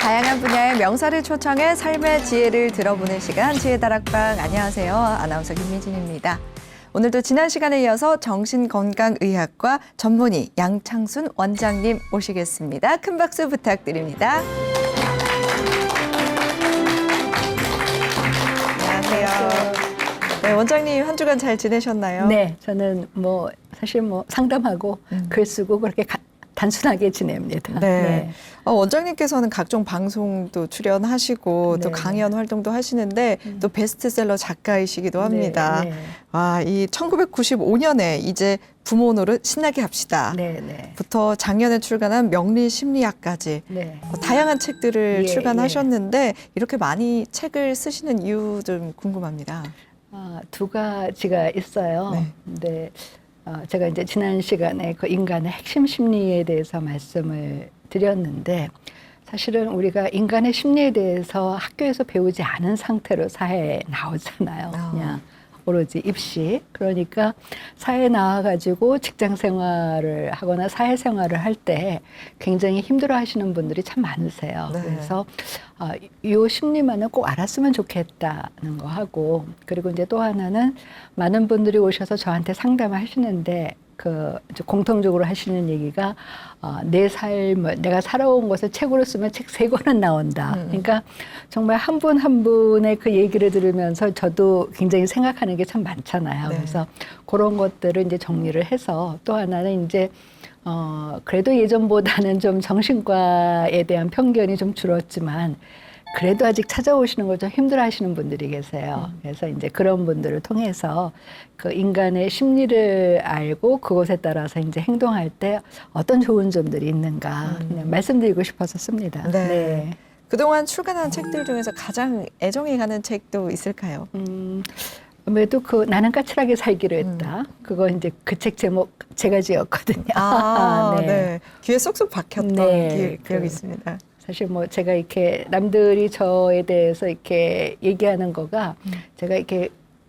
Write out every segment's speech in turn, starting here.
다양한 분야의 명사를 초청해 삶의 지혜를 들어보는 시간 지혜다락방. 안녕하세요. 아나운서 김미진입니다. 오늘도 지난 시간에 이어서 정신건강의학과 전문의 양창순 원장님 모시겠습니다. 큰 박수 부탁드립니다. 안녕하세요. 네, 원장님 한 주간 잘 지내셨나요? 네, 저는 사실 상담하고 글 쓰고 그렇게 단순하게 지냅니다. 네. 원장님께서는 각종 방송도 출연하시고 또 네. 강연 활동도 하시는데 또 베스트셀러 작가이시기도 합니다. 네, 네. 와, 이 1995년에 이제 부모 노릇 신나게 합시다. 네, 네. 부터 작년에 출간한 명리 심리학까지 네. 다양한 책들을 예, 출간하셨는데 이렇게 많이 책을 쓰시는 이유 좀 궁금합니다. 두 가지가 있어요. 네. 근데 제가 이제 지난 시간에 그 인간의 핵심 심리에 대해서 말씀을 드렸는데 사실은 우리가 인간의 심리에 대해서 학교에서 배우지 않은 상태로 사회에 나오잖아요. 그냥 오로지 입시. 그러니까 사회에 나와가지고 직장 생활을 하거나 사회 생활을 할 때 굉장히 힘들어 하시는 분들이 참 많으세요. 네. 그래서 이 심리만은 꼭 알았으면 좋겠다는 거 하고, 그리고 이제 또 하나는 많은 분들이 오셔서 저한테 상담을 하시는데 이제 공통적으로 하시는 얘기가 내 삶을 내가 살아온 것을 책으로 쓰면 책 3권은 나온다. 그러니까 정말 한 분 한 분의 그 얘기를 들으면서 저도 굉장히 생각하는 게 참 많잖아요. 네. 그래서 그런 것들을 이제 정리를 해서 또 하나는 이제 그래도 예전보다는 좀 정신과에 대한 편견이 좀 줄었지만 그래도 아직 찾아오시는 걸 좀 힘들어 하시는 분들이 계세요. 그래서 이제 그런 분들을 통해서 그 인간의 심리를 알고 그것에 따라서 이제 행동할 때 어떤 좋은 점들이 있는가 그냥 말씀드리고 싶어서 씁니다. 네. 그동안 출간한 책들 중에서 가장 애정이 가는 책도 있을까요? 아무래도 나는 까칠하게 살기로 했다. 그거 이제 그 책 제목 제가 지었거든요. 네. 귀에 쏙쏙 박혔던 네, 기억이 있습니다. 사실 제가 이렇게 남들이 저에 대해서 이렇게 얘기하는 거가 제가 이렇게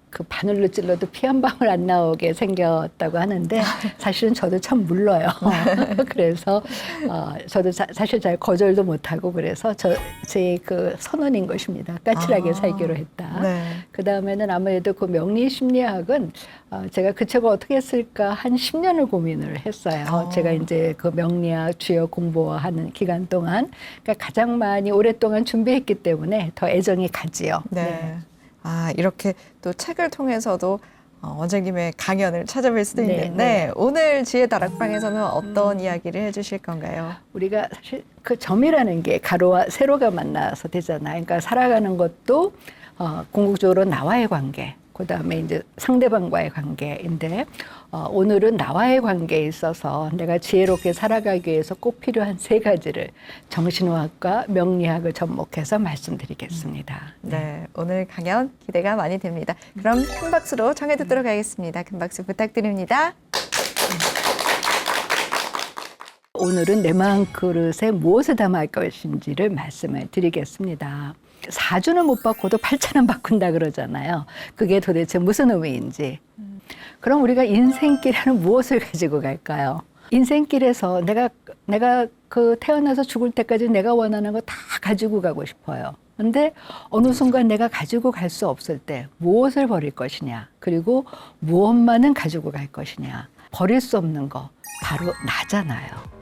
그 바늘로 찔러도 피 한 방울 안 나오게 생겼다고 하는데 사실은 저도 참 물러요. 그래서 저도 사실 잘 거절도 못하고 그래서 제 그 선언인 것입니다. 까칠하게 살기로 했다. 네. 그 다음에는 아무래도 그 명리 심리학은 제가 그 책을 어떻게 쓸까 한 10년을 고민을 했어요. 제가 이제 그 명리학 주요 공부하는 기간 동안 그러니까 가장 많이 오랫동안 준비했기 때문에 더 애정이 가지요. 네. 이렇게 또 책을 통해서도 원장님의 강연을 찾아뵐 수도 네, 있는데 네. 오늘 지혜 다락방에서는 어떤 이야기를 해주실 건가요? 우리가 사실 그 점이라는 게 가로와 세로가 만나서 되잖아요. 그러니까 살아가는 것도 궁극적으로 나와의 관계, 그다음에 이제 상대방과의 관계인데 오늘은 나와의 관계에 있어서 내가 지혜롭게 살아가기 위해서 꼭 필요한 3가지를 정신의학과 명리학을 접목해서 말씀드리겠습니다. 네, 오늘 강연 기대가 많이 됩니다. 그럼 큰 박수로 청해 듣도록 하겠습니다. 큰 박수 부탁드립니다. 오늘은 내 마음 그릇에 무엇을 담을 것인지를 말씀을 드리겠습니다. 4주는 못 바꿔도 8차는 바꾼다 그러잖아요. 그게 도대체 무슨 의미인지. 그럼 우리가 인생길에는 무엇을 가지고 갈까요? 인생길에서 내가 태어나서 죽을 때까지 내가 원하는 거 다 가지고 가고 싶어요. 근데 어느 순간 내가 가지고 갈 수 없을 때 무엇을 버릴 것이냐, 그리고 무엇만은 가지고 갈 것이냐. 버릴 수 없는 거 바로 나잖아요.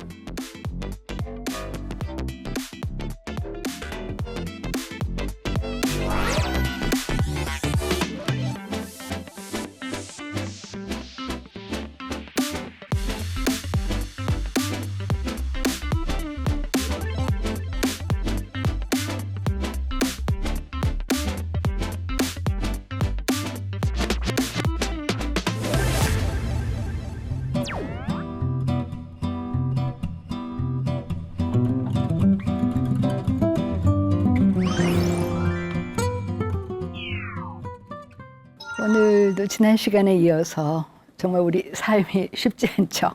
오늘도 지난 시간에 이어서 정말 우리 삶이 쉽지 않죠.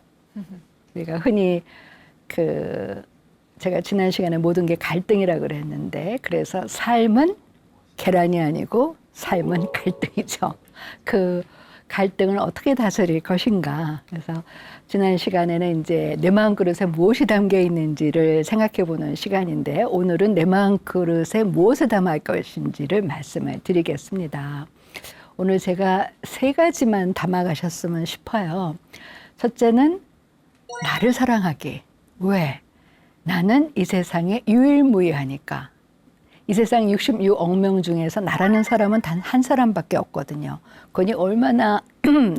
우리가 흔히 제가 지난 시간에 모든 게 갈등이라고 그랬는데, 그래서 삶은 계란이 아니고 삶은 갈등이죠. 갈등을 어떻게 다스릴 것인가. 그래서 지난 시간에는 이제 내 마음 그릇에 무엇이 담겨 있는지를 생각해 보는 시간인데, 오늘은 내 마음 그릇에 무엇을 담을 것인지를 말씀을 드리겠습니다. 오늘 제가 3가지만 담아가셨으면 싶어요. 첫째는 나를 사랑하기. 왜? 나는 이 세상에 유일무이하니까. 이 세상 66억 명 중에서 나라는 사람은 단 한 사람밖에 없거든요. 그니 얼마나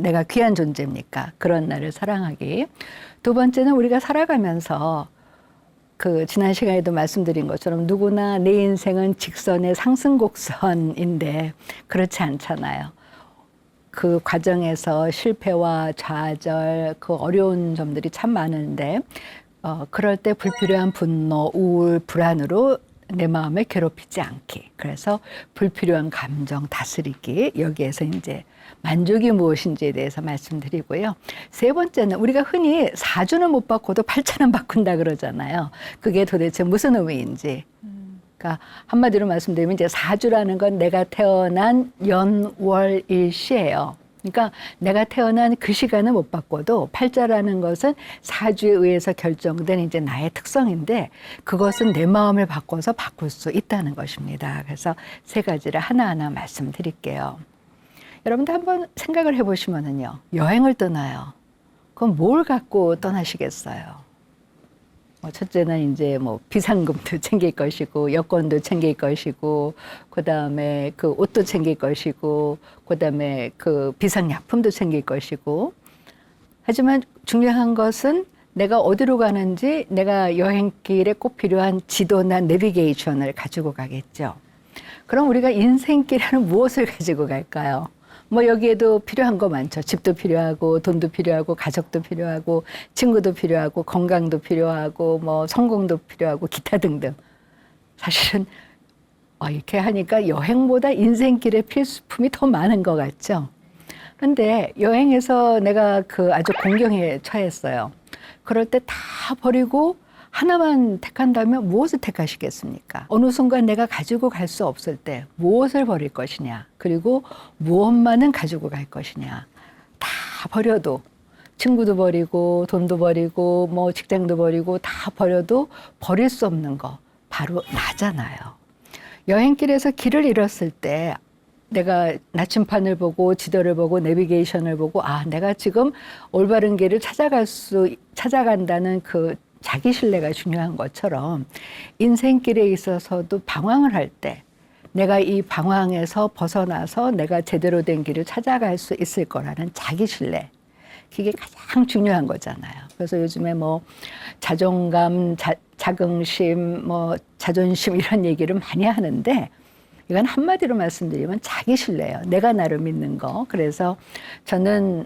내가 귀한 존재입니까? 그런 나를 사랑하기. 두 번째는 우리가 살아가면서 지난 시간에도 말씀드린 것처럼 누구나 내 인생은 직선의 상승곡선인데 그렇지 않잖아요. 그 과정에서 실패와 좌절, 그 어려운 점들이 참 많은데 그럴 때 불필요한 분노, 우울, 불안으로 내 마음을 괴롭히지 않기. 그래서 불필요한 감정 다스리기. 여기에서 이제 만족이 무엇인지에 대해서 말씀드리고요. 3번째는 우리가 흔히 4주는 못 바꿔도 8자는 바꾼다 그러잖아요. 그게 도대체 무슨 의미인지. 그러니까 한마디로 말씀드리면 이제 4주라는 건 내가 태어난 연, 월, 일시예요. 그러니까 내가 태어난 그 시간은 못 바꿔도 8자라는 것은 4주에 의해서 결정된 이제 나의 특성인데, 그것은 내 마음을 바꿔서 바꿀 수 있다는 것입니다. 그래서 3가지를 하나하나 말씀드릴게요. 여러분도 한번 생각을 해보시면은요, 여행을 떠나요. 그럼 뭘 갖고 떠나시겠어요? 첫째는 이제 비상금도 챙길 것이고, 여권도 챙길 것이고, 그 다음에 그 옷도 챙길 것이고, 그 다음에 그 비상약품도 챙길 것이고. 하지만 중요한 것은 내가 어디로 가는지, 내가 여행길에 꼭 필요한 지도나 내비게이션을 가지고 가겠죠. 그럼 우리가 인생길에는 무엇을 가지고 갈까요? 여기에도 필요한 거 많죠. 집도 필요하고, 돈도 필요하고, 가족도 필요하고, 친구도 필요하고, 건강도 필요하고, 성공도 필요하고, 기타 등등. 사실은 이렇게 하니까 여행보다 인생길의 필수품이 더 많은 것 같죠. 근데 여행에서 내가 아주 공경에 처했어요. 그럴 때 다 버리고 하나만 택한다면 무엇을 택하시겠습니까? 어느 순간 내가 가지고 갈 수 없을 때 무엇을 버릴 것이냐, 그리고 무엇만은 가지고 갈 것이냐. 다 버려도, 친구도 버리고, 돈도 버리고, 직장도 버리고, 다 버려도 버릴 수 없는 거 바로 나잖아요. 여행길에서 길을 잃었을 때 내가 나침판을 보고, 지도를 보고, 내비게이션을 보고, 내가 지금 올바른 길을 찾아간다는 자기 신뢰가 중요한 것처럼, 인생길에 있어서도 방황을 할 때 내가 이 방황에서 벗어나서 내가 제대로 된 길을 찾아갈 수 있을 거라는 자기 신뢰, 그게 가장 중요한 거잖아요. 그래서 요즘에 자존감, 자긍심, 자존심 이런 얘기를 많이 하는데, 이건 한마디로 말씀드리면 자기 신뢰예요. 내가 나를 믿는 거. 그래서 저는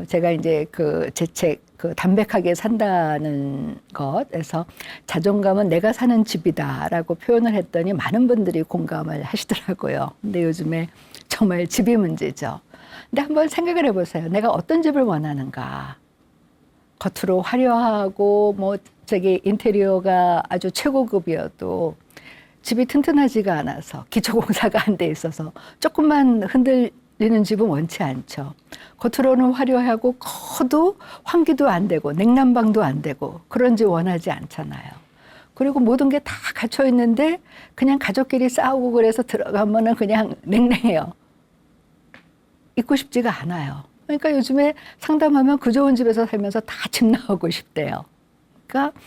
제가 이제 제 책 담백하게 산다는 것에서 자존감은 내가 사는 집이다라고 표현을 했더니 많은 분들이 공감을 하시더라고요. 근데 요즘에 정말 집이 문제죠. 근데 한번 생각을 해보세요. 내가 어떤 집을 원하는가? 겉으로 화려하고 인테리어가 아주 최고급이어도 집이 튼튼하지가 않아서, 기초공사가 안 돼 있어서 조금만 흔들리는 집은 원치 않죠. 겉으로는 화려하고 커도 환기도 안 되고 냉난방도 안 되고 그런 집 원하지 않잖아요. 그리고 모든 게 다 갖춰 있는데 그냥 가족끼리 싸우고 그래서 들어가면은 그냥 냉랭해요. 있고 싶지가 않아요. 그러니까 요즘에 상담하면 그 좋은 집에서 살면서 다 집 나오고 싶대요. 그러니까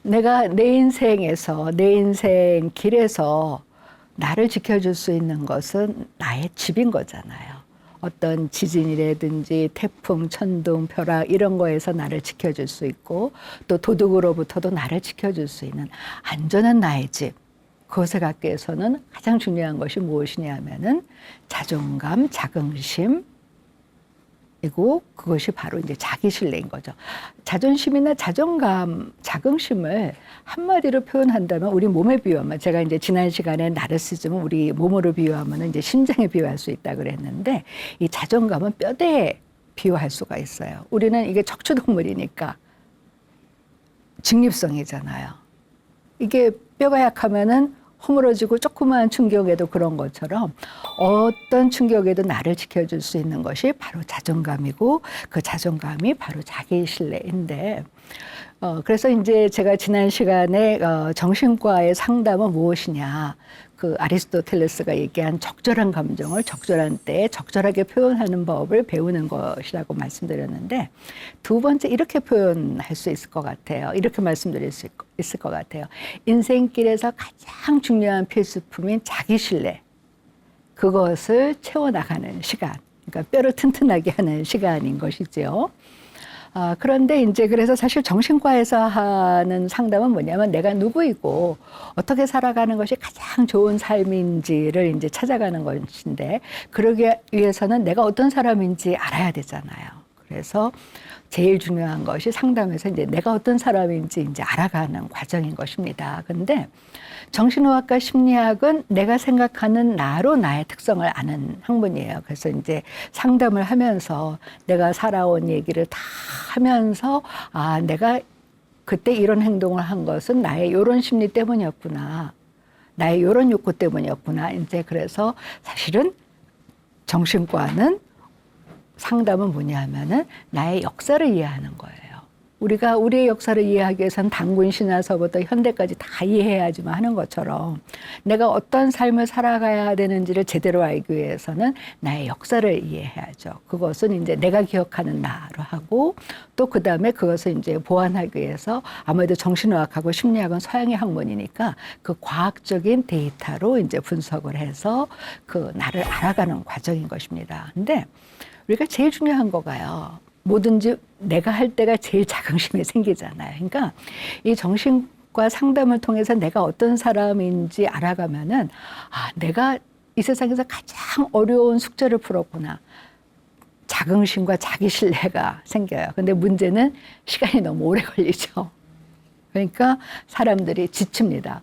내가 내 인생에서, 내 인생 길에서 나를 지켜줄 수 있는 것은 나의 집인 거잖아요. 어떤 지진이라든지 태풍, 천둥, 벼락 이런 거에서 나를 지켜줄 수 있고, 또 도둑으로부터도 나를 지켜줄 수 있는 안전한 나의 집. 그것에 갖기 위해서는 가장 중요한 것이 무엇이냐 하면은 자존감, 자긍심, 이고 그것이 바로 이제 자기 신뢰인 거죠. 자존심이나 자존감, 자긍심을 한마디로 표현한다면 우리 몸에 비유하면, 제가 이제 지난 시간에 나르시즘은 우리 몸으로 비유하면 이제 심장에 비유할 수 있다 그랬는데, 이 자존감은 뼈대에 비유할 수가 있어요. 우리는 이게 척추동물이니까 직립성이잖아요. 이게 뼈가 약하면은 허물어지고 조그마한 충격에도 그런 것처럼 어떤 충격에도 나를 지켜줄 수 있는 것이 바로 자존감이고 그 자존감이 바로 자기 신뢰인데 그래서 이제 제가 지난 시간에 정신과의 상담은 무엇이냐 그 아리스토텔레스가 얘기한 적절한 감정을 적절한 때에 적절하게 표현하는 법을 배우는 것이라고 말씀드렸는데 두 번째 이렇게 표현할 수 있을 것 같아요. 이렇게 말씀드릴 수 있을 것 같아요. 인생길에서 가장 중요한 필수품인 자기 신뢰 그것을 채워나가는 시간 그러니까 뼈를 튼튼하게 하는 시간인 것이죠. 그런데 이제 그래서 사실 정신과에서 하는 상담은 뭐냐면 내가 누구이고 어떻게 살아가는 것이 가장 좋은 삶인지를 이제 찾아가는 것인데 그러기 위해서는 내가 어떤 사람인지 알아야 되잖아요. 그래서 제일 중요한 것이 상담에서 이제 내가 어떤 사람인지 이제 알아가는 과정인 것입니다. 근데 정신의학과 심리학은 내가 생각하는 나로 나의 특성을 아는 학문이에요. 그래서 이제 상담을 하면서 내가 살아온 얘기를 다 하면서 내가 그때 이런 행동을 한 것은 나의 이런 심리 때문이었구나. 나의 이런 욕구 때문이었구나. 이제 그래서 사실은 정신과는 상담은 뭐냐 하면은 나의 역사를 이해하는 거예요. 우리가 우리의 역사를 이해하기 위해서는 단군 신화서부터 현대까지 다 이해해야지만 하는 것처럼 내가 어떤 삶을 살아가야 되는지를 제대로 알기 위해서는 나의 역사를 이해해야죠. 그것은 이제 내가 기억하는 나로 하고 또 그다음에 그것을 이제 보완하기 위해서 아무래도 정신의학하고 심리학은 서양의 학문이니까 그 과학적인 데이터로 이제 분석을 해서 그 나를 알아가는 과정인 것입니다. 근데 우리가 제일 중요한 거가요. 뭐든지 내가 할 때가 제일 자긍심이 생기잖아요. 그러니까 이 정신과 상담을 통해서 내가 어떤 사람인지 알아가면은 내가 이 세상에서 가장 어려운 숙제를 풀었구나. 자긍심과 자기 신뢰가 생겨요. 근데 문제는 시간이 너무 오래 걸리죠. 그러니까 사람들이 지칩니다.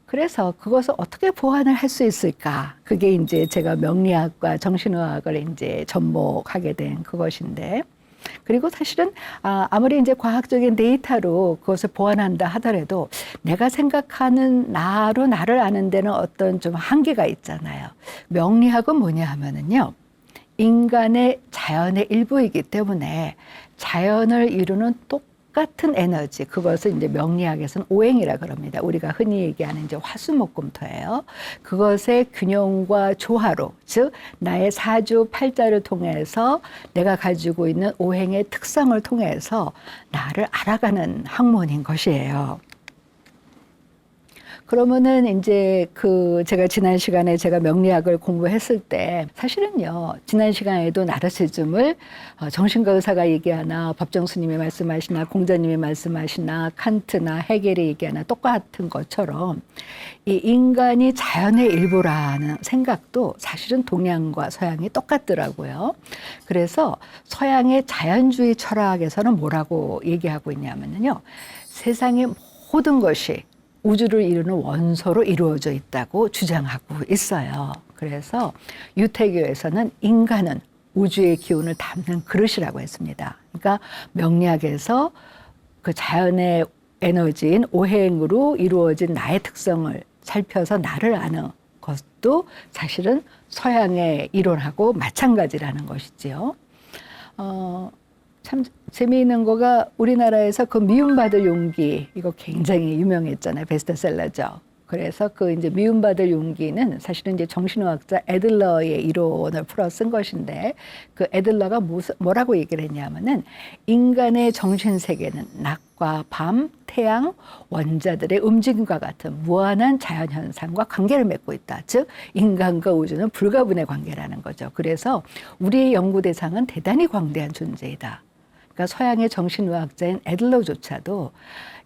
그래서 그것을 어떻게 보완을 할 수 있을까? 그게 이제 제가 명리학과 정신의학을 이제 접목하게 된 그것인데, 그리고 사실은 아무리 이제 과학적인 데이터로 그것을 보완한다 하더라도 내가 생각하는 나로 나를 아는 데는 어떤 좀 한계가 있잖아요. 명리학은 뭐냐 하면은요, 인간의 자연의 일부이기 때문에 자연을 이루는 똑같은 에너지, 그것을 이제 명리학에서는 오행이라 그럽니다. 우리가 흔히 얘기하는 이제 화수목금토예요. 그것의 균형과 조화로, 즉 나의 사주 팔자를 통해서 내가 가지고 있는 오행의 특성을 통해서 나를 알아가는 학문인 것이에요. 그러면은 이제 제가 지난 시간에 제가 명리학을 공부했을 때 사실은요, 지난 시간에도 나르시즘을 정신과 의사가 얘기하나 법정 스님이 말씀하시나 공자님이 말씀하시나 칸트나 헤겔이 얘기하나 똑같은 것처럼 이 인간이 자연의 일부라는 생각도 사실은 동양과 서양이 똑같더라고요. 그래서 서양의 자연주의 철학에서는 뭐라고 얘기하고 있냐면요, 세상의 모든 것이 우주를 이루는 원소로 이루어져 있다고 주장하고 있어요. 그래서 유태교에서는 인간은 우주의 기운을 담는 그릇이라고 했습니다. 그러니까 명리학에서 그 자연의 에너지인 오행으로 이루어진 나의 특성을 살펴서 나를 아는 것도 사실은 서양의 이론하고 마찬가지라는 것이지요. 참 재미있는 거가 우리나라에서 그 미움받을 용기, 이거 굉장히 유명했잖아요. 베스트셀러죠. 그래서 그 이제 미움받을 용기는 사실은 이제 정신의학자 애들러의 이론을 풀어 쓴 것인데, 그 애들러가 뭐라고 얘기를 했냐면은 인간의 정신 세계는 낮과 밤, 태양, 원자들의 움직임과 같은 무한한 자연 현상과 관계를 맺고 있다. 즉 인간과 우주는 불가분의 관계라는 거죠. 그래서 우리의 연구 대상은 대단히 광대한 존재이다. 그러니까 서양의 정신의학자인 애들러조차도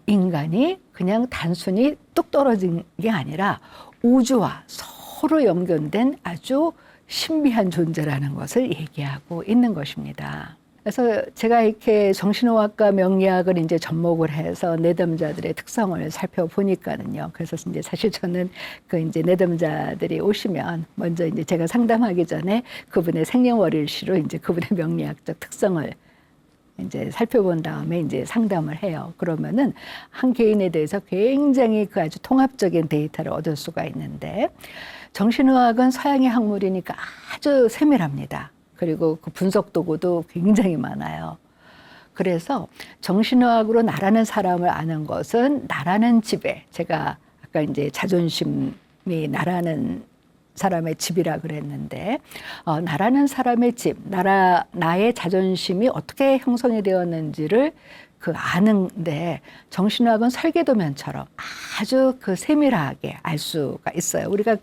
인간이 그냥 단순히 뚝 떨어진 게 아니라 우주와 서로 연결된 아주 신비한 존재라는 것을 얘기하고 있는 것입니다. 그래서 제가 이렇게 정신의학과 명리학을 이제 접목을 해서 내담자들의 특성을 살펴보니까는요. 그래서 이제 사실 저는 그 이제 내담자들이 오시면 먼저 이제 제가 상담하기 전에 그분의 생년월일시로 이제 그분의 명리학적 특성을 이제 살펴본 다음에 이제 상담을 해요. 그러면은 한 개인에 대해서 굉장히 그 아주 통합적인 데이터를 얻을 수가 있는데, 정신의학은 서양의 학문이니까 아주 세밀합니다. 그리고 그 분석 도구도 굉장히 많아요. 그래서 정신의학으로 나라는 사람을 아는 것은 나라는 집에, 제가 아까 이제 자존심이 나라는 사람의 집이라 그랬는데, 나라는 사람의 집, 나의 자존심이 어떻게 형성이 되었는지를 아는데, 정신의학은 설계도면처럼 아주 세밀하게 알 수가 있어요. 우리가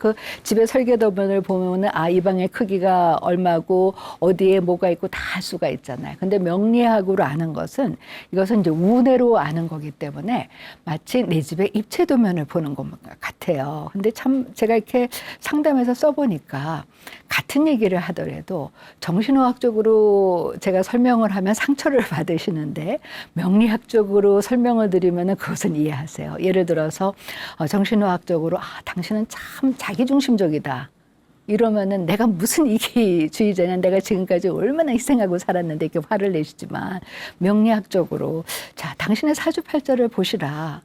집의 설계도면을 보면은, 이 방의 크기가 얼마고, 어디에 뭐가 있고 다 알 수가 있잖아요. 근데 명리학으로 아는 것은, 이것은 이제 우뇌로 아는 거기 때문에 마치 내 집의 입체도면을 보는 것 같아요. 근데 참 제가 이렇게 상담해서 써보니까 같은 얘기를 하더라도 정신의학적으로 제가 설명을 하면 상처를 받으시는데, 명리학적으로 설명을 드리면 그것은 이해하세요. 예를 들어서 정신의학적으로 당신은 참 자기중심적이다. 이러면은 내가 무슨 이기주의자냐, 내가 지금까지 얼마나 희생하고 살았는데 이렇게 화를 내시지만, 명리학적으로 자, 당신의 사주팔자를 보시라.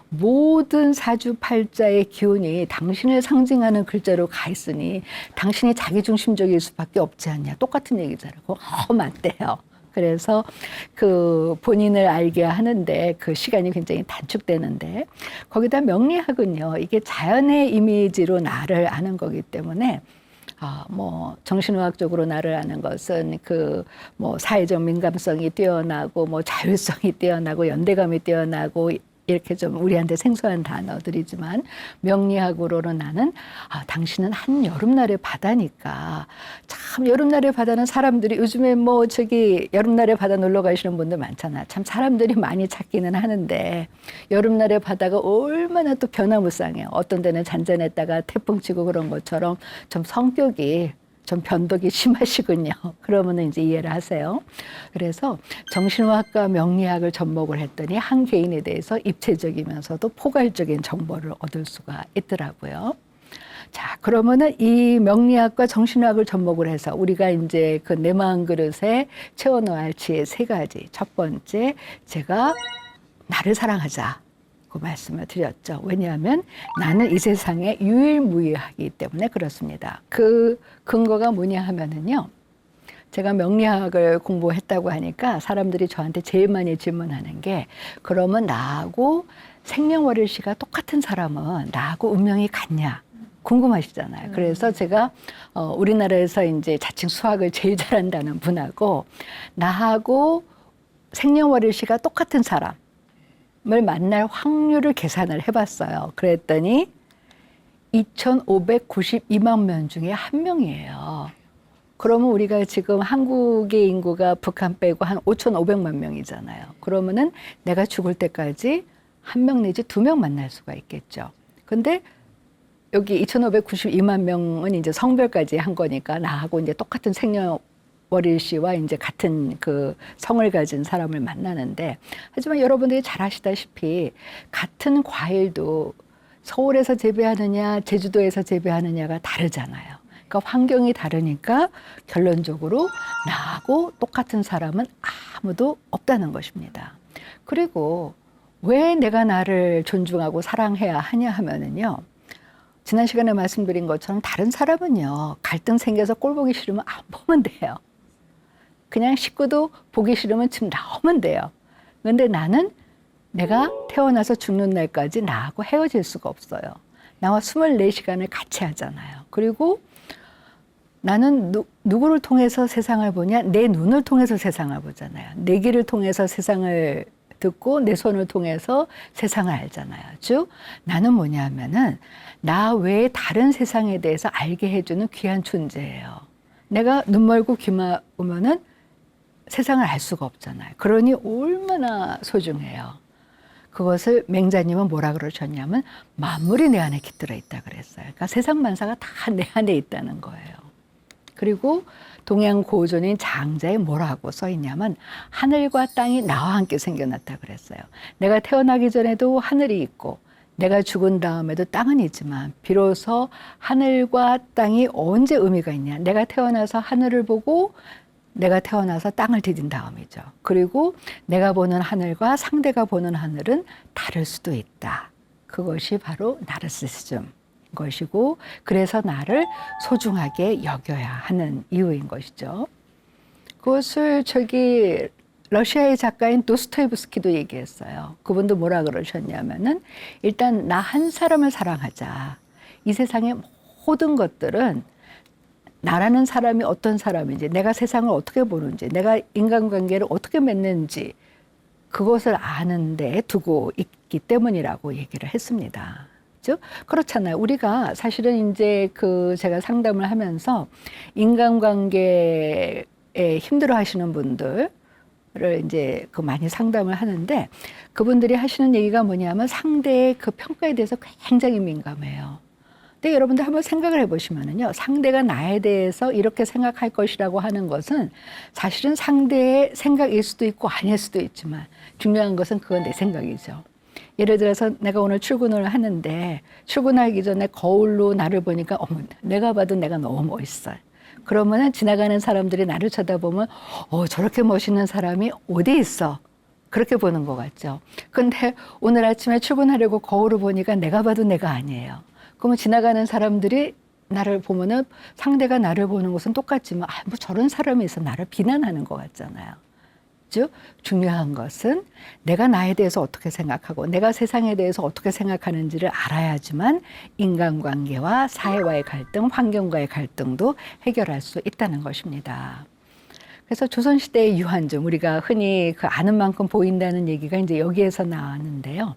모든 사주팔자의 기운이 당신을 상징하는 글자로 가 있으니 당신이 자기중심적일 수밖에 없지 않냐. 똑같은 얘기잖아요. 맞대요. 그래서 본인을 알게 하는데 시간이 굉장히 단축되는데, 거기다 명리학은요, 이게 자연의 이미지로 나를 아는 거기 때문에, 정신의학적으로 나를 아는 것은 사회적 민감성이 뛰어나고, 자율성이 뛰어나고, 연대감이 뛰어나고, 이렇게 좀 우리한테 생소한 단어들이지만, 명리학으로는 나는 당신은 한 여름날의 바다니까. 참 여름날의 바다는 사람들이 요즘에 여름날의 바다 놀러 가시는 분들 많잖아. 참 사람들이 많이 찾기는 하는데, 여름날의 바다가 얼마나 또 변화무쌍해요. 어떤 데는 잔잔했다가 태풍 치고 그런 것처럼 좀 성격이 좀 변덕이 심하시군요. 그러면 이제 이해를 하세요. 그래서 정신의학과 명리학을 접목을 했더니 한 개인에 대해서 입체적이면서도 포괄적인 정보를 얻을 수가 있더라고요. 자, 그러면은 이 명리학과 정신의학을 접목을 해서 우리가 이제 내 마음 그릇에 채워넣어야 할 지혜 3가지. 첫 번째, 제가 나를 사랑하자. 그 말씀을 드렸죠. 왜냐하면 나는 이 세상에 유일무이하기 때문에 그렇습니다. 근거가 뭐냐 하면은요, 제가 명리학을 공부했다고 하니까 사람들이 저한테 제일 많이 질문하는 게, 그러면 나하고 생년월일시가 똑같은 사람은 나하고 운명이 같냐? 궁금하시잖아요. 그래서 제가 우리나라에서 이제 자칭 수학을 제일 잘한다는 분하고 나하고 생년월일시가 똑같은 사람 을 만날 확률을 계산을 해봤어요. 그랬더니 2,592만 명 중에 1명이에요. 그러면 우리가 지금 한국의 인구가 북한 빼고 한 5,500만 명이잖아요. 그러면은 내가 죽을 때까지 1명 내지 2명 만날 수가 있겠죠. 근데 여기 2,592만 명은 이제 성별까지 한 거니까 나하고 이제 똑같은 생년월일 씨와 이제 같은 성을 가진 사람을 만나는데, 하지만 여러분들이 잘 아시다시피 같은 과일도 서울에서 재배하느냐 제주도에서 재배하느냐가 다르잖아요. 그러니까 환경이 다르니까 결론적으로 나하고 똑같은 사람은 아무도 없다는 것입니다. 그리고 왜 내가 나를 존중하고 사랑해야 하냐 하면은요, 지난 시간에 말씀드린 것처럼 다른 사람은요, 갈등 생겨서 꼴 보기 싫으면 안 보면 돼요. 그냥 식구도 보기 싫으면 집 나오면 돼요. 그런데 나는 내가 태어나서 죽는 날까지 나하고 헤어질 수가 없어요. 나와 24시간을 같이 하잖아요. 그리고 나는 누구를 통해서 세상을 보냐? 내 눈을 통해서 세상을 보잖아요. 내 귀를 통해서 세상을 듣고 내 손을 통해서 세상을 알잖아요. 즉 나는 뭐냐 하면은 나 외에 다른 세상에 대해서 알게 해주는 귀한 존재예요. 내가 눈 멀고 귀 막으면은 세상을 알 수가 없잖아요. 그러니 얼마나 소중해요. 그것을 맹자님은 뭐라 그러셨냐면 만물이 내 안에 깃들어 있다 그랬어요. 그러니까 세상 만사가 다 내 안에 있다는 거예요. 그리고 동양 고전인 장자에 뭐라고 써 있냐면 하늘과 땅이 나와 함께 생겨났다 그랬어요. 내가 태어나기 전에도 하늘이 있고 내가 죽은 다음에도 땅은 있지만 비로소 하늘과 땅이 언제 의미가 있냐. 내가 태어나서 하늘을 보고 내가 태어나서 땅을 디딘 다음이죠. 그리고 내가 보는 하늘과 상대가 보는 하늘은 다를 수도 있다. 그것이 바로 나르시시즘인 것이고, 그래서 나를 소중하게 여겨야 하는 이유인 것이죠. 그것을 러시아의 작가인 도스토옙스키도 얘기했어요. 그분도 뭐라 그러셨냐면은, 일단 나 한 사람을 사랑하자. 이 세상의 모든 것들은 나라는 사람이 어떤 사람인지, 내가 세상을 어떻게 보는지, 내가 인간관계를 어떻게 맺는지, 그것을 아는 데 두고 있기 때문이라고 얘기를 했습니다. 그렇잖아요. 우리가 사실은 이제 제가 상담을 하면서 인간관계에 힘들어 하시는 분들을 이제 많이 상담을 하는데, 그분들이 하시는 얘기가 뭐냐면 상대의 그 평가에 대해서 굉장히 민감해요. 근데 여러분들 한번 생각을 해보시면은요, 상대가 나에 대해서 이렇게 생각할 것이라고 하는 것은 사실은 상대의 생각일 수도 있고 아닐 수도 있지만, 중요한 것은 그건 내 생각이죠. 예를 들어서 내가 오늘 출근을 하는데, 출근하기 전에 거울로 나를 보니까 어머, 내가 봐도 내가 너무 멋있어요. 그러면은 지나가는 사람들이 나를 쳐다보면 저렇게 멋있는 사람이 어디 있어? 그렇게 보는 것 같죠. 근데 오늘 아침에 출근하려고 거울을 보니까 내가 봐도 내가 아니에요. 그러면 지나가는 사람들이 나를 보면은 상대가 나를 보는 것은 똑같지만, 뭐 저런 사람이 있어, 나를 비난하는 것 같잖아요. 즉, 중요한 것은 내가 나에 대해서 어떻게 생각하고 내가 세상에 대해서 어떻게 생각하는지를 알아야지만 인간관계와 사회와의 갈등, 환경과의 갈등도 해결할 수 있다는 것입니다. 그래서 조선시대의 유한중, 우리가 흔히 아는 만큼 보인다는 얘기가 이제 여기에서 나왔는데요.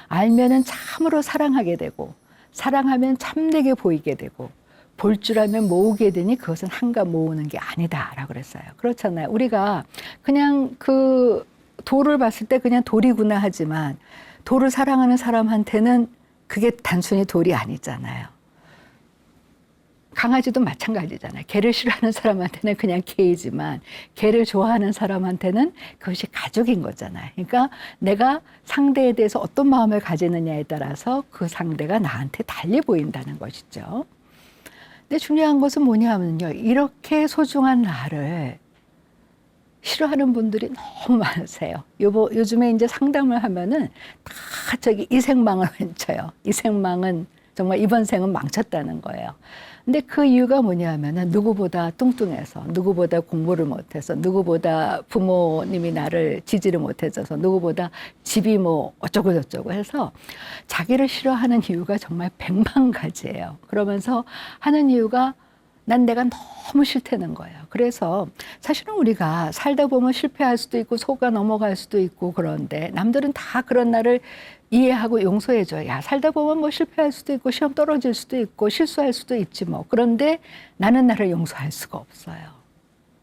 알면은 참으로 사랑하게 되고, 사랑하면 참되게 보이게 되고, 볼 줄 알면 모으게 되니 그것은 한가 모으는 게 아니다라고 그랬어요. 그렇잖아요. 우리가 그냥 돌을 봤을 때 그냥 돌이구나 하지만, 돌을 사랑하는 사람한테는 그게 단순히 돌이 아니잖아요. 강아지도 마찬가지잖아요. 개를 싫어하는 사람한테는 그냥 개이지만, 개를 좋아하는 사람한테는 그것이 가족인 거잖아요. 그러니까 내가 상대에 대해서 어떤 마음을 가지느냐에 따라서 그 상대가 나한테 달리 보인다는 것이죠. 근데 중요한 것은 뭐냐면요, 이렇게 소중한 나를 싫어하는 분들이 너무 많으세요. 요즘에 이제 상담을 하면은 다 이생망을 외쳐요. 이생망은 정말 이번 생은 망쳤다는 거예요. 근데 그 이유가 뭐냐면은 누구보다 뚱뚱해서, 누구보다 공부를 못해서, 누구보다 부모님이 나를 지지를 못해줘서, 누구보다 집이 뭐 어쩌고 저쩌고 해서 자기를 싫어하는 이유가 정말 100만 가지예요. 그러면서 하는 이유가 난 내가 너무 싫다는 거예요. 그래서 사실은 우리가 살다 보면 실패할 수도 있고 속아 넘어갈 수도 있고, 그런데 남들은 다 그런 나를 이해하고 용서해줘요. 야, 살다 보면 뭐 실패할 수도 있고 시험 떨어질 수도 있고 실수할 수도 있지 뭐. 그런데 나는 나를 용서할 수가 없어요.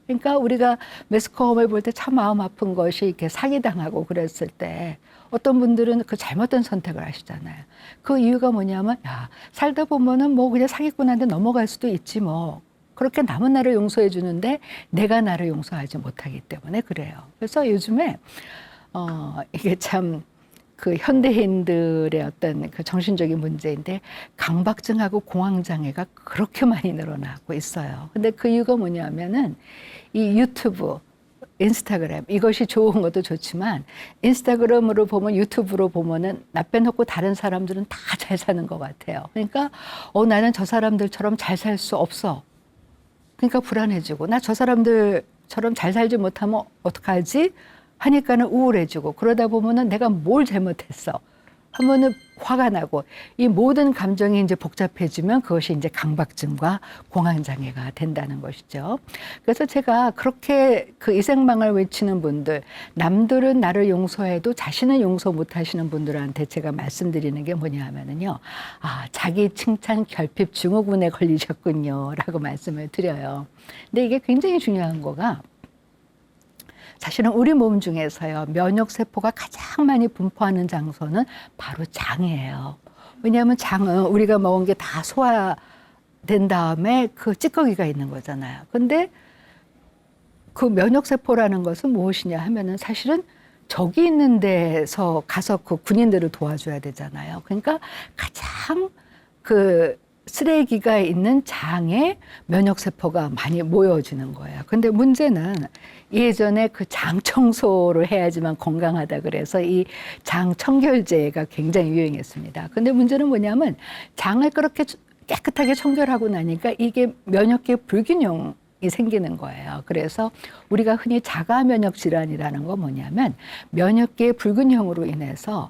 그러니까 우리가 매스컴을 볼 때 참 마음 아픈 것이 이렇게 사기당하고 그랬을 때 어떤 분들은 그 잘못된 선택을 하시잖아요. 그 이유가 뭐냐면, 야, 살다 보면은 뭐 그냥 사기꾼한테 넘어갈 수도 있지 뭐. 그렇게 남은 나를 용서해 주는데 내가 나를 용서하지 못하기 때문에 그래요. 그래서 요즘에 이게 참 현대인들의 어떤 정신적인 문제인데, 강박증하고 공황장애가 그렇게 많이 늘어나고 있어요. 근데 그 이유가 뭐냐면은 이 유튜브, 인스타그램, 이것이 좋은 것도 좋지만 인스타그램으로 보면, 유튜브로 보면은 나 빼놓고 다른 사람들은 다 잘 사는 것 같아요. 그러니까 나는 저 사람들처럼 잘 살 수 없어. 그러니까 불안해지고, 나 저 사람들처럼 잘 살지 못하면 어떡하지? 하니까는 우울해지고, 그러다 보면은 내가 뭘 잘못했어 하면은 화가 나고, 이 모든 감정이 이제 복잡해지면 그것이 이제 강박증과 공황장애가 된다는 것이죠. 그래서 제가 그렇게 이생망을 외치는 분들, 남들은 나를 용서해도 자신은 용서 못 하시는 분들한테 제가 말씀드리는 게 뭐냐 하면은요, 자기 칭찬 결핍 증후군에 걸리셨군요 라고 말씀을 드려요. 근데 이게 굉장히 중요한 거가, 사실은 우리 몸 중에서요, 면역세포가 가장 많이 분포하는 장소는 바로 장이에요. 왜냐하면 장은 우리가 먹은 게 다 소화된 다음에 그 찌꺼기가 있는 거잖아요. 근데 그 면역세포라는 것은 무엇이냐 하면은 사실은 적이 있는 데서 가서 그 군인들을 도와줘야 되잖아요. 그러니까 가장 쓰레기가 있는 장에 면역세포가 많이 모여지는 거예요. 근데 문제는 예전에 그 장 청소를 해야지만 건강하다 그래서 이 장 청결제가 굉장히 유행했습니다. 근데 문제는 뭐냐면 장을 그렇게 깨끗하게 청결하고 나니까 이게 면역계 불균형이 생기는 거예요. 그래서 우리가 흔히 자가 면역 질환이라는 건 뭐냐면 면역계 불균형으로 인해서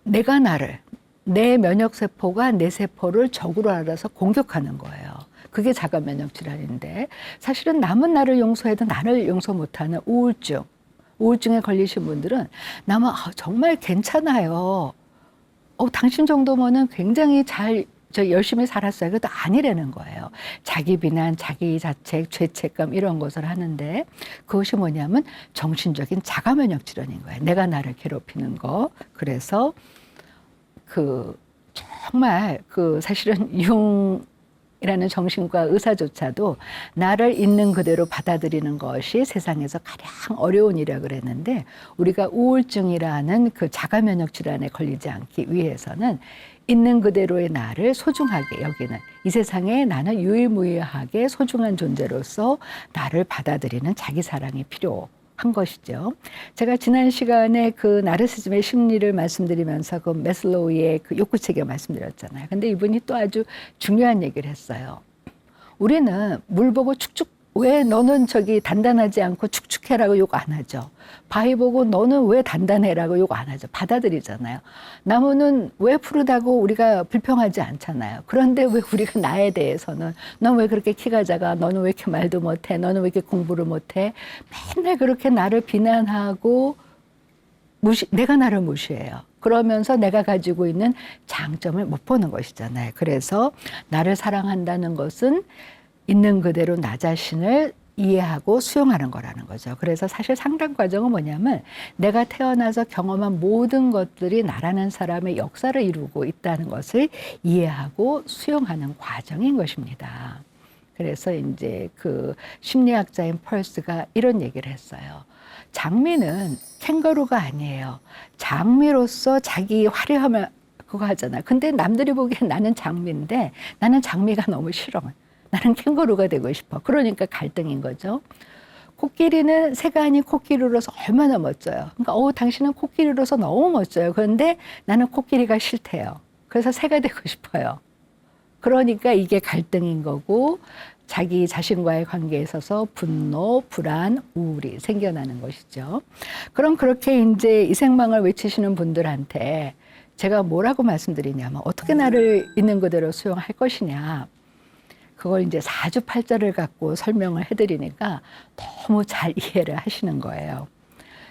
내 면역세포가 내 세포를 적으로 알아서 공격하는 거예요. 그게 자가 면역 질환인데 사실은 남은 나를 용서해도 나를 용서 못하는 우울증에 걸리신 분들은 남은 정말 괜찮아요. 당신 정도면은 굉장히 열심히 살았어요. 그것도 아니라는 거예요. 자기 비난, 자기 자책, 죄책감 이런 것을 하는데 그것이 뭐냐면 정신적인 자가 면역 질환인 거예요. 내가 나를 괴롭히는 거. 그래서 정말 사실은 융이라는 정신과 의사조차도 나를 있는 그대로 받아들이는 것이 세상에서 가장 어려운 일이라 그랬는데 우리가 우울증이라는 그 자가 면역 질환에 걸리지 않기 위해서는 있는 그대로의 나를 소중하게 여기는 이 세상에 나는 유일무이하게 소중한 존재로서 나를 받아들이는 자기 사랑이 필요한 것이죠. 제가 지난 시간에 그 나르시즘의 심리를 말씀드리면서 그 매슬로우의 그 욕구체계 말씀드렸잖아요. 근데 이분이 또 아주 중요한 얘기를 했어요. 우리는 물 보고 왜 너는 단단하지 않고 축축해라고 욕 안 하죠. 바위 보고 너는 왜 단단해라고 욕 안 하죠. 받아들이잖아요. 나무는 왜 푸르다고 우리가 불평하지 않잖아요. 그런데 왜 우리가 나에 대해서는 넌 왜 그렇게 키가 작아? 너는 왜 이렇게 말도 못해? 너는 왜 이렇게 공부를 못해? 맨날 그렇게 나를 비난하고 내가 나를 무시해요. 그러면서 내가 가지고 있는 장점을 못 보는 것이잖아요. 그래서 나를 사랑한다는 것은 있는 그대로 나 자신을 이해하고 수용하는 거라는 거죠. 그래서 사실 상담 과정은 뭐냐면 내가 태어나서 경험한 모든 것들이 나라는 사람의 역사를 이루고 있다는 것을 이해하고 수용하는 과정인 것입니다. 그래서 이제 그 심리학자인 펄스가 이런 얘기를 했어요. 장미는 캥거루가 아니에요. 장미로서 자기 화려함을 그거 하잖아요. 근데 남들이 보기엔 나는 장미인데 나는 장미가 너무 싫어. 나는 캥거루가 되고 싶어. 그러니까 갈등인 거죠. 코끼리는 새가 아닌 코끼리로서 얼마나 멋져요. 그러니까 당신은 코끼리로서 너무 멋져요. 그런데 나는 코끼리가 싫대요. 그래서 새가 되고 싶어요. 그러니까 이게 갈등인 거고 자기 자신과의 관계에 있어서 분노, 불안, 우울이 생겨나는 것이죠. 그럼 그렇게 이제 이 생망을 외치시는 분들한테 제가 뭐라고 말씀드리냐면 어떻게 나를 있는 그대로 수용할 것이냐. 그걸 이제 사주팔자를 갖고 설명을 해드리니까 너무 잘 이해를 하시는 거예요.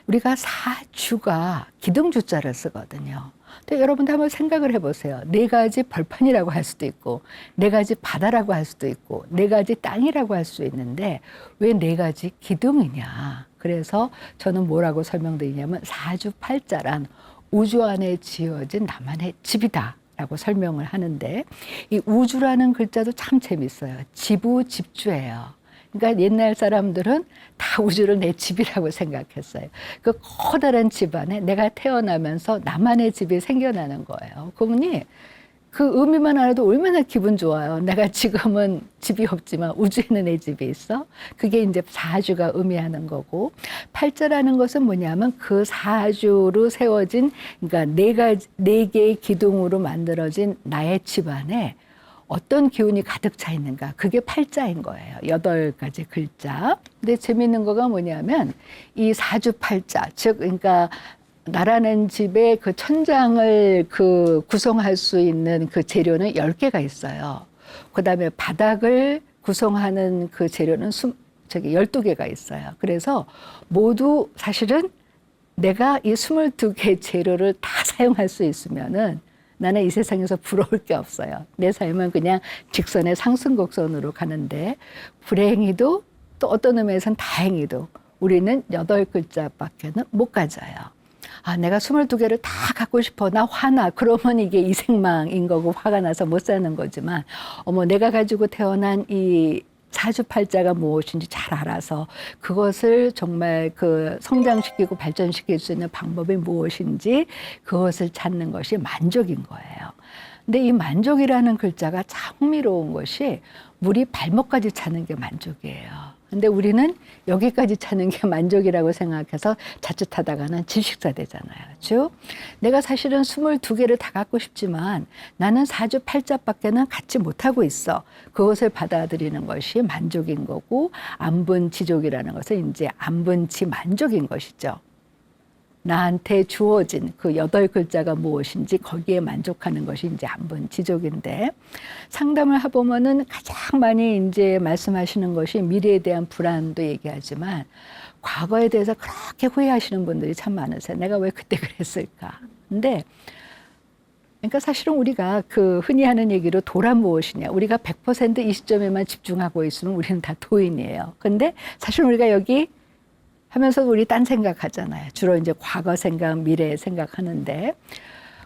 우리가 사주가 기둥주자를 쓰거든요. 근데 여러분들 한번 생각을 해보세요. 4가지 벌판이라고 할 수도 있고 4가지 바다라고 할 수도 있고 4가지 땅이라고 할 수 있는데 왜 4가지 기둥이냐. 그래서 저는 뭐라고 설명드리냐면 사주팔자란 우주 안에 지어진 나만의 집이다. 라고 설명을 하는데 이 우주라는 글자도 참 재밌어요. 지부, 집주예요. 그러니까 옛날 사람들은 다 우주를 내 집이라고 생각했어요. 그 커다란 집 안에 내가 태어나면서 나만의 집이 생겨나는 거예요. 그러니 그 의미만 알아도 얼마나 기분 좋아요. 내가 지금은 집이 없지만 우주에는 내 집이 있어. 그게 이제 사주가 의미하는 거고 팔자라는 것은 뭐냐면 그 사주로 세워진 그러니까 4개의 기둥으로 만들어진 나의 집 안에 어떤 기운이 가득 차 있는가. 그게 팔자인 거예요. 8가지 글자. 근데 재미있는 거가 뭐냐면 이 사주팔자 즉 그러니까 나라는 집의 그 천장을 구성할 수 있는 그 재료는 10개가 있어요. 그 다음에 바닥을 구성하는 그 재료는 12개가 있어요. 그래서 모두 사실은 내가 이 22개의 재료를 다 사용할 수 있으면은 나는 이 세상에서 부러울 게 없어요. 내 삶은 그냥 직선의 상승곡선으로 가는데 불행히도 또 어떤 의미에서는 다행히도 우리는 8글자밖에는 못 가져요. 내가 22개를 다 갖고 싶어. 나 화나. 그러면 이게 이생망인 거고 화가 나서 못 사는 거지만 내가 가지고 태어난 이 사주팔자가 무엇인지 잘 알아서 그것을 정말 성장시키고 발전시킬 수 있는 방법이 무엇인지 그것을 찾는 것이 만족인 거예요. 근데 이 만족이라는 글자가 참 흥미로운 것이 물이 발목까지 차는 게 만족이에요. 근데 우리는 여기까지 차는 게 만족이라고 생각해서 자칫하다가는 질식사 되잖아요. 즉 내가 사실은 22개를 다 갖고 싶지만 나는 사주팔자밖에는 갖지 못하고 있어. 그것을 받아들이는 것이 만족인 거고 안분지족이라는 것은 이제 안분지만족인 것이죠. 나한테 주어진 그 8글자가 무엇인지 거기에 만족하는 것이 이제 안분지족인데, 상담을 해보면은 가장 많이 이제 말씀하시는 것이 미래에 대한 불안도 얘기하지만 과거에 대해서 그렇게 후회하시는 분들이 참 많으세요. 내가 왜 그때 그랬을까? 근데 그러니까 사실은 우리가 그 흔히 하는 얘기로 도란 무엇이냐. 우리가 100% 이 시점에만 집중하고 있으면 우리는 다 도인이에요. 근데 사실 우리가 여기 하면서 우리 딴 생각하잖아요. 주로 이제 과거 생각, 미래 생각하는데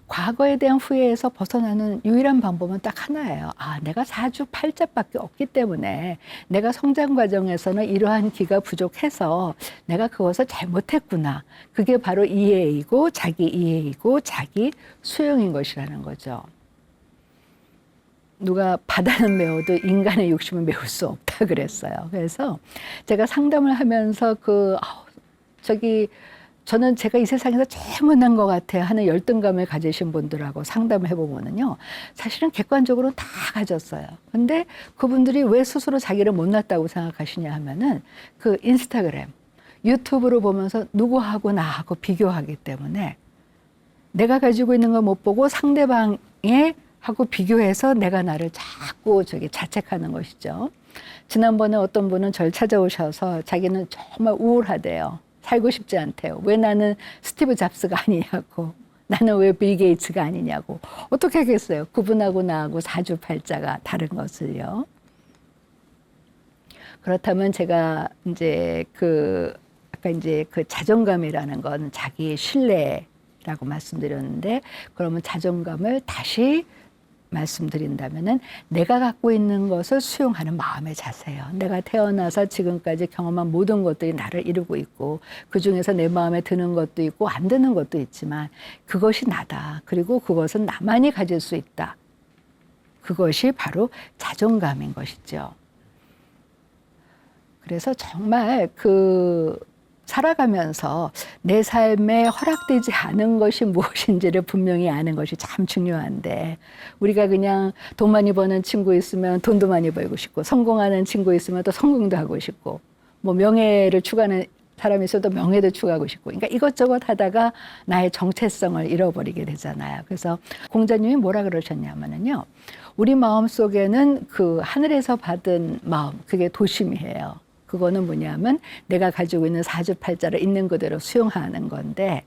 과거에 대한 후회에서 벗어나는 유일한 방법은 딱 하나예요. 아, 내가 사주팔자밖에 없기 때문에 내가 성장 과정에서는 이러한 기가 부족해서 내가 그것을 잘못했구나. 그게 바로 이해이고 자기 이해이고 자기 수용인 것이라는 거죠. 누가 바다는 메워도 인간의 욕심은 메울 수 없다 그랬어요. 그래서 제가 상담을 하면서 저는 제가 이 세상에서 제일 못난 것 같아요 하는 열등감을 가지신 분들하고 상담을 해보면은요, 사실은 객관적으로는 다 가졌어요. 근데 그분들이 왜 스스로 자기를 못났다고 생각하시냐 하면은 그 인스타그램, 유튜브로 보면서 누구하고 나하고 비교하기 때문에 내가 가지고 있는 거 못 보고 상대방의 하고 비교해서 내가 나를 자꾸 자책하는 것이죠. 지난번에 어떤 분은 저를 찾아오셔서 자기는 정말 우울하대요. 살고 싶지 않대요. 왜 나는 스티브 잡스가 아니냐고. 나는 왜 빌 게이츠가 아니냐고. 어떻게 하겠어요? 그분하고 나하고 사주팔자가 다른 것을요. 그렇다면 제가 아까 그 자존감이라는 건 자기 신뢰라고 말씀드렸는데, 그러면 자존감을 다시 말씀드린다면은 내가 갖고 있는 것을 수용하는 마음의 자세예요. 내가 태어나서 지금까지 경험한 모든 것들이 나를 이루고 있고 그중에서 내 마음에 드는 것도 있고 안 드는 것도 있지만 그것이 나다. 그리고 그것은 나만이 가질 수 있다. 그것이 바로 자존감인 것이죠. 그래서 정말 살아가면서 내 삶에 허락되지 않은 것이 무엇인지를 분명히 아는 것이 참 중요한데, 우리가 그냥 돈 많이 버는 친구 있으면 돈도 많이 벌고 싶고, 성공하는 친구 있으면 또 성공도 하고 싶고, 뭐 명예를 추구하는 사람이 있어도 명예도 추구하고 싶고, 그러니까 이것저것 하다가 나의 정체성을 잃어버리게 되잖아요. 그래서 공자님이 뭐라 그러셨냐면요, 우리 마음 속에는 그 하늘에서 받은 마음, 그게 도심이에요. 그거는 뭐냐면 내가 가지고 있는 사주팔자를 있는 그대로 수용하는 건데,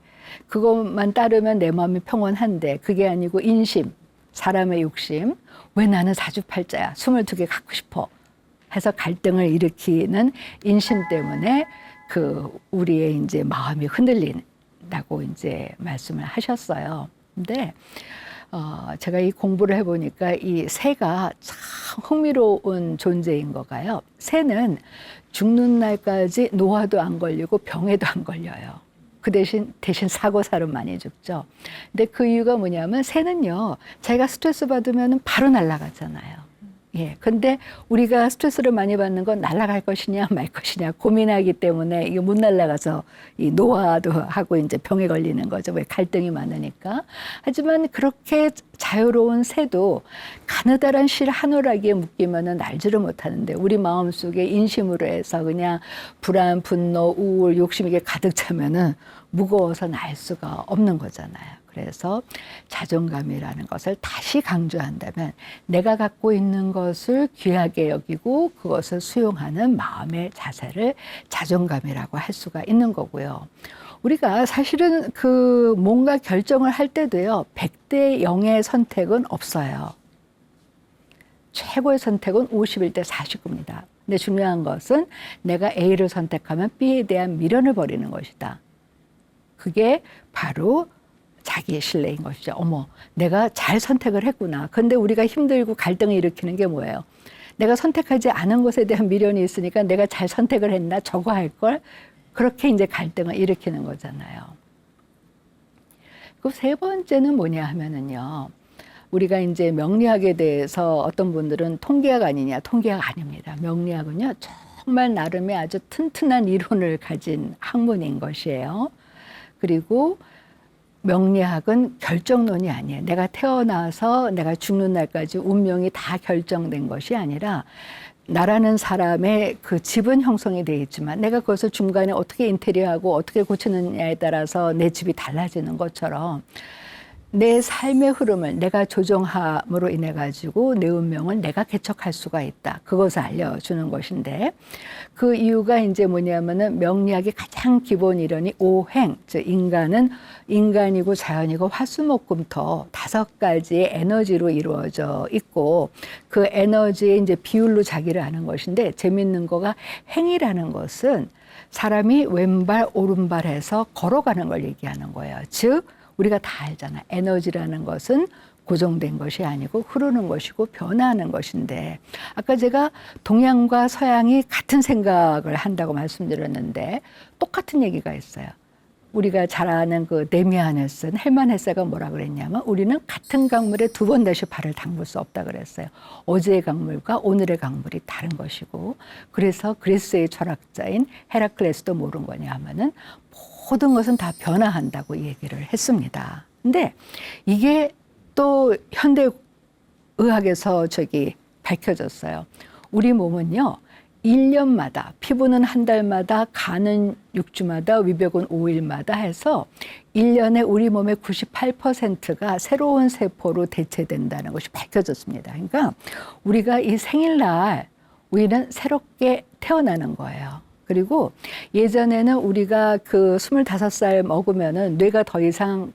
그것만 따르면 내 마음이 평온한데 그게 아니고 인심, 사람의 욕심, 왜 나는 사주팔자야 22개 갖고 싶어 해서 갈등을 일으키는 인심 때문에 우리의 이제 마음이 흔들린다고 이제 말씀을 하셨어요. 근데 제가 이 공부를 해보니까 이 새가 참 흥미로운 존재인 거가요. 새는 죽는 날까지 노화도 안 걸리고 병에도 안 걸려요. 그 대신 사고사로 많이 죽죠. 근데 그 이유가 뭐냐면 새는요, 자기가 스트레스 받으면 바로 날아가잖아요. 예. 근데 우리가 스트레스를 많이 받는 건 날아갈 것이냐 말 것이냐 고민하기 때문에 이게 못 날아가서 이 노화도 하고 이제 병에 걸리는 거죠. 왜 갈등이 많으니까. 하지만 그렇게 자유로운 새도 가느다란 실 한 오라기에 묶이면은 날지를 못하는데, 우리 마음속에 인심으로 해서 그냥 불안, 분노, 우울, 욕심 이게 가득 차면은 무거워서 날 수가 없는 거잖아요. 그래서 자존감이라는 것을 다시 강조한다면 내가 갖고 있는 것을 귀하게 여기고 그것을 수용하는 마음의 자세를 자존감이라고 할 수가 있는 거고요. 우리가 사실은 뭔가 결정을 할 때도요, 100대 0의 선택은 없어요. 최고의 선택은 51대 49입니다. 근데 중요한 것은 내가 A를 선택하면 B에 대한 미련을 버리는 것이다. 그게 바로 자기의 신뢰인 것이죠. 어머, 내가 잘 선택을 했구나. 그런데 우리가 힘들고 갈등을 일으키는 게 뭐예요? 내가 선택하지 않은 것에 대한 미련이 있으니까 내가 잘 선택을 했나? 저거 할 걸? 그렇게 이제 갈등을 일으키는 거잖아요. 그 세 번째는 뭐냐 하면은요, 우리가 이제 명리학에 대해서 어떤 분들은 통계학 아니냐, 통계학 아닙니다. 명리학은요, 정말 나름의 아주 튼튼한 이론을 가진 학문인 것이에요. 그리고 명리학은 결정론이 아니에요. 내가 태어나서 내가 죽는 날까지 운명이 다 결정된 것이 아니라 나라는 사람의 그 집은 형성이 되어 있지만 내가 그것을 중간에 어떻게 인테리어하고 어떻게 고치느냐에 따라서 내 집이 달라지는 것처럼 내 삶의 흐름을 내가 조정함으로 인해 가지고 내 운명을 내가 개척할 수가 있다. 그것을 알려주는 것인데 그 이유가 이제 뭐냐면은 명리학의 가장 기본 이론이 오행, 즉 인간은 인간이고 자연이고 화수목금토 5가지의 에너지로 이루어져 있고 그 에너지의 이제 비율로 자기를 아는 것인데 재밌는 거가 행이라는 것은 사람이 왼발 오른발 해서 걸어가는 걸 얘기하는 거예요. 즉 우리가 다 알잖아. 에너지라는 것은 고정된 것이 아니고 흐르는 것이고 변화하는 것인데 아까 제가 동양과 서양이 같은 생각을 한다고 말씀드렸는데 똑같은 얘기가 있어요. 우리가 잘 아는 그 데미안 헤슨, 헬만 헤세가 뭐라 그랬냐면 우리는 같은 강물에 2번 다시 발을 담글 수 없다 그랬어요. 어제의 강물과 오늘의 강물이 다른 것이고 그래서 그리스의 철학자인 헤라클레스도 모른 거냐 하면은 모든 것은 다 변화한다고 얘기를 했습니다. 근데 이게 또 현대 의학에서 밝혀졌어요. 우리 몸은요, 1년마다, 피부는 한 달마다, 간은 6주마다, 위벽은 5일마다 해서 1년에 우리 몸의 98%가 새로운 세포로 대체된다는 것이 밝혀졌습니다. 그러니까 우리가 이 생일날 우리는 새롭게 태어나는 거예요. 그리고 예전에는 우리가 그 25살 먹으면은 뇌가 더 이상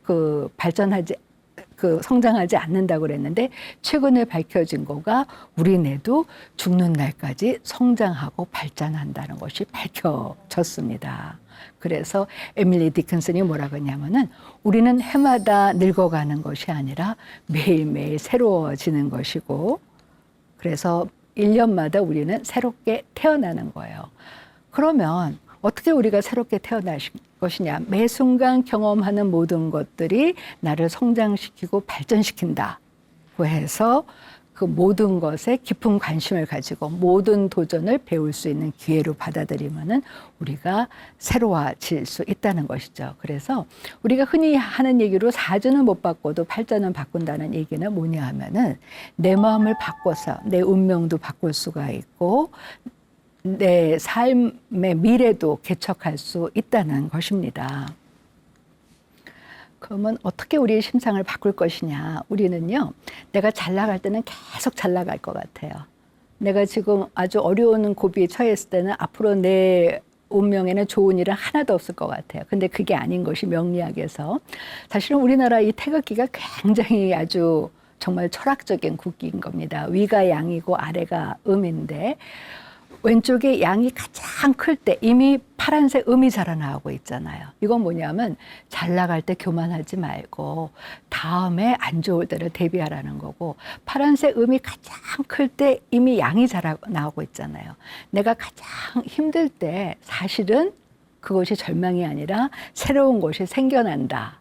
성장하지 않는다고 그랬는데 최근에 밝혀진 거가 우리 뇌도 죽는 날까지 성장하고 발전한다는 것이 밝혀졌습니다. 그래서 에밀리 디킨슨이 뭐라고 했냐면은 우리는 해마다 늙어가는 것이 아니라 매일매일 새로워지는 것이고 그래서 1년마다 우리는 새롭게 태어나는 거예요. 그러면 어떻게 우리가 새롭게 태어날 것이냐. 매 순간 경험하는 모든 것들이 나를 성장시키고 발전시킨다고 해서 그 모든 것에 깊은 관심을 가지고 모든 도전을 배울 수 있는 기회로 받아들이면은 우리가 새로워질 수 있다는 것이죠. 그래서 우리가 흔히 하는 얘기로 사주는 못 바꿔도 팔자는 바꾼다는 얘기는 뭐냐 하면은 내 마음을 바꿔서 내 운명도 바꿀 수가 있고 내 삶의 미래도 개척할 수 있다는 것입니다. 그러면 어떻게 우리의 심상을 바꿀 것이냐. 우리는요, 내가 잘 나갈 때는 계속 잘 나갈 것 같아요. 내가 지금 아주 어려운 고비에 처했을 때는 앞으로 내 운명에는 좋은 일은 하나도 없을 것 같아요. 근데 그게 아닌 것이 명리학에서 사실은 우리나라 이 태극기가 굉장히 아주 정말 철학적인 국기인 겁니다. 위가 양이고 아래가 음인데 왼쪽에 양이 가장 클 때 이미 파란색 음이 자라나고 있잖아요. 이건 뭐냐면 잘 나갈 때 교만하지 말고 다음에 안 좋을 때를 대비하라는 거고 파란색 음이 가장 클 때 이미 양이 자라나고 있잖아요. 내가 가장 힘들 때 사실은 그것이 절망이 아니라 새로운 것이 생겨난다는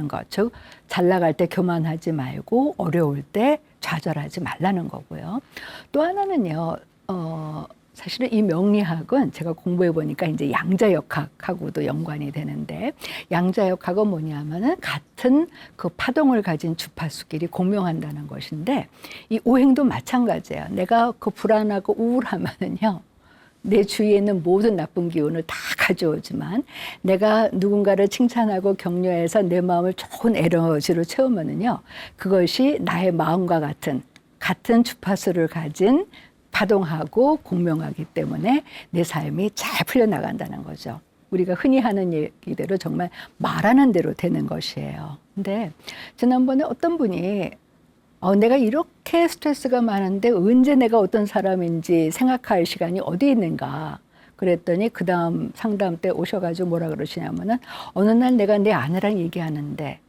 것. 즉 잘 나갈 때 교만하지 말고 어려울 때 좌절하지 말라는 거고요. 또 하나는요. 사실은 이 명리학은 제가 공부해 보니까 이제 양자역학하고도 연관이 되는데 양자역학은 뭐냐면은 같은 그 파동을 가진 주파수끼리 공명한다는 것인데 이 오행도 마찬가지예요. 내가 그 불안하고 우울하면은요. 내 주위에 있는 모든 나쁜 기운을 다 가져오지만 내가 누군가를 칭찬하고 격려해서 내 마음을 좋은 에너지로 채우면은요. 그것이 나의 마음과 같은 주파수를 가진 파동하고 공명하기 때문에 내 삶이 잘 풀려나간다는 거죠. 우리가 흔히 하는 얘기대로 정말 말하는 대로 되는 것이에요. 근데 지난번에 어떤 분이 내가 이렇게 스트레스가 많은데 언제 내가 어떤 사람인지 생각할 시간이 어디 있는가. 그랬더니 그 다음 상담 때 오셔가지고 뭐라 그러시냐면은 어느 날 내가 내 아내랑 얘기하는데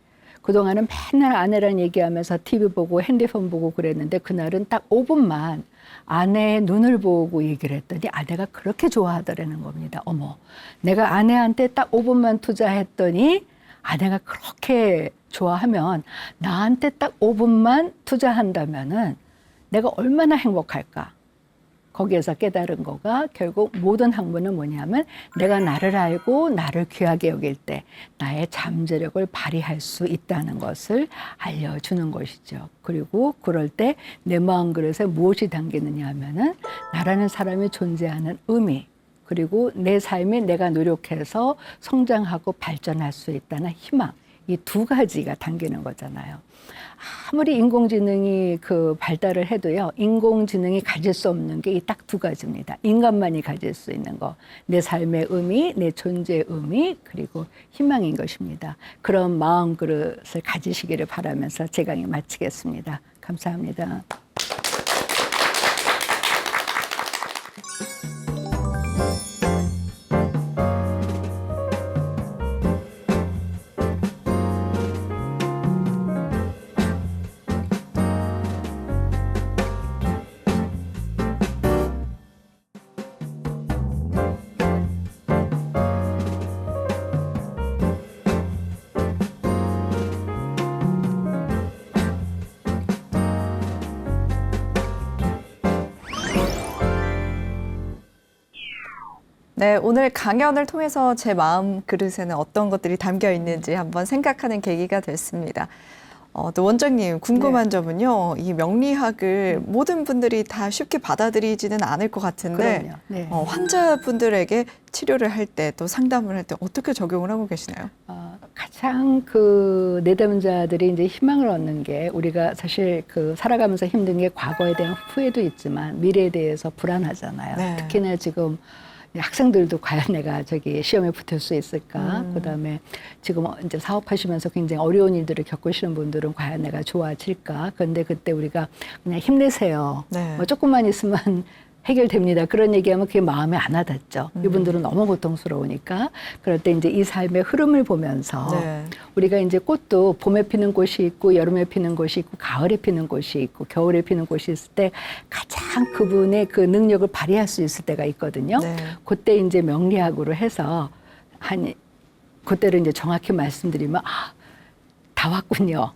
그동안은 맨날 아내랑 얘기하면서 TV 보고 핸드폰 보고 그랬는데 그날은 딱 5분만 아내의 눈을 보고 얘기를 했더니 아내가 그렇게 좋아하더라는 겁니다. 어머, 내가 아내한테 딱 5분만 투자했더니 아내가 그렇게 좋아하면 나한테 딱 5분만 투자한다면은 내가 얼마나 행복할까. 거기에서 깨달은 거가 결국 모든 학문은 뭐냐면 내가 나를 알고 나를 귀하게 여길 때 나의 잠재력을 발휘할 수 있다는 것을 알려주는 것이죠. 그리고 그럴 때 내 마음 그릇에 무엇이 담기느냐 하면은 나라는 사람이 존재하는 의미, 그리고 내 삶에 내가 노력해서 성장하고 발전할 수 있다는 희망, 이 두 가지가 담기는 거잖아요. 아무리 인공지능이 그 발달을 해도요, 인공지능이 가질 수 없는 게 이 딱 두 가지입니다. 인간만이 가질 수 있는 거, 내 삶의 의미, 내 존재의 의미, 그리고 희망인 것입니다. 그런 마음 그릇을 가지시기를 바라면서 제 강의 마치겠습니다. 감사합니다. 네, 오늘 강연을 통해서 제 마음 그릇에는 어떤 것들이 담겨 있는지 한번 생각하는 계기가 됐습니다. 또 원장님 궁금한 점은요, 이 명리학을 모든 분들이 다 쉽게 받아들이지는 않을 것 같은데 그럼요. 네. 환자분들에게 치료를 할 때 또 상담을 할 때 어떻게 적용을 하고 계시나요? 가장 그 내담자들이 이제 희망을 얻는 게 우리가 사실 그 살아가면서 힘든 게 과거에 대한 후회도 있지만 미래에 대해서 불안하잖아요. 네. 특히나 지금 학생들도 과연 내가 저기 시험에 붙을 수 있을까? 그다음에 지금 이제 사업하시면서 굉장히 어려운 일들을 겪으시는 분들은 과연 내가 좋아질까? 그런데 그때 우리가 그냥 힘내세요. 네. 뭐 조금만 있으면 해결됩니다. 그런 얘기하면 그게 마음에 안 와닿죠. 이분들은 너무 고통스러우니까. 그럴 때 이제 이 삶의 흐름을 보면서 네. 우리가 이제 꽃도 봄에 피는 꽃이 있고 여름에 피는 꽃이 있고 가을에 피는 꽃이 있고 겨울에 피는 꽃이 있을 때 가장 그분의 그 능력을 발휘할 수 있을 때가 있거든요. 네. 그때 이제 명리학으로 해서 그때를 이제 정확히 말씀드리면 다 왔군요.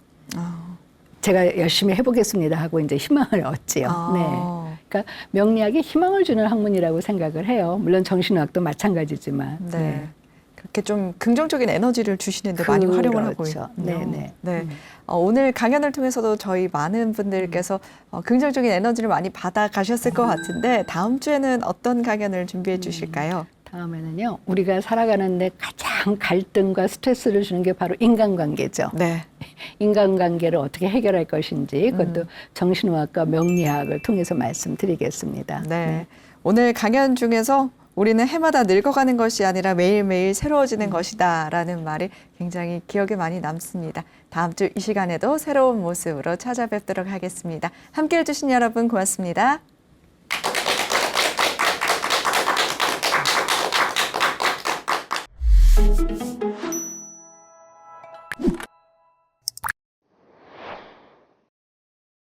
제가 열심히 해보겠습니다 하고 이제 희망을 얻지요. 네. 그러니까 명리학이 희망을 주는 학문이라고 생각을 해요. 물론 정신의학도 마찬가지지만. 네. 그렇게 좀 긍정적인 에너지를 주시는데 많이 활용을 하고 있군요. 네네. 네. 오늘 강연을 통해서도 저희 많은 분들께서 긍정적인 에너지를 많이 받아 가셨을 것 같은데 다음 주에는 어떤 강연을 준비해 주실까요? 다음에는요, 우리가 살아가는데 가장 갈등과 스트레스를 주는 게 바로 인간관계죠. 네. 인간관계를 어떻게 해결할 것인지 그것도 정신의학과 명리학을 통해서 말씀드리겠습니다. 네. 오늘 강연 중에서 우리는 해마다 늙어가는 것이 아니라 매일매일 새로워지는 것이다라는 말이 굉장히 기억에 많이 남습니다. 다음 주 이 시간에도 새로운 모습으로 찾아뵙도록 하겠습니다. 함께해 주신 여러분 고맙습니다.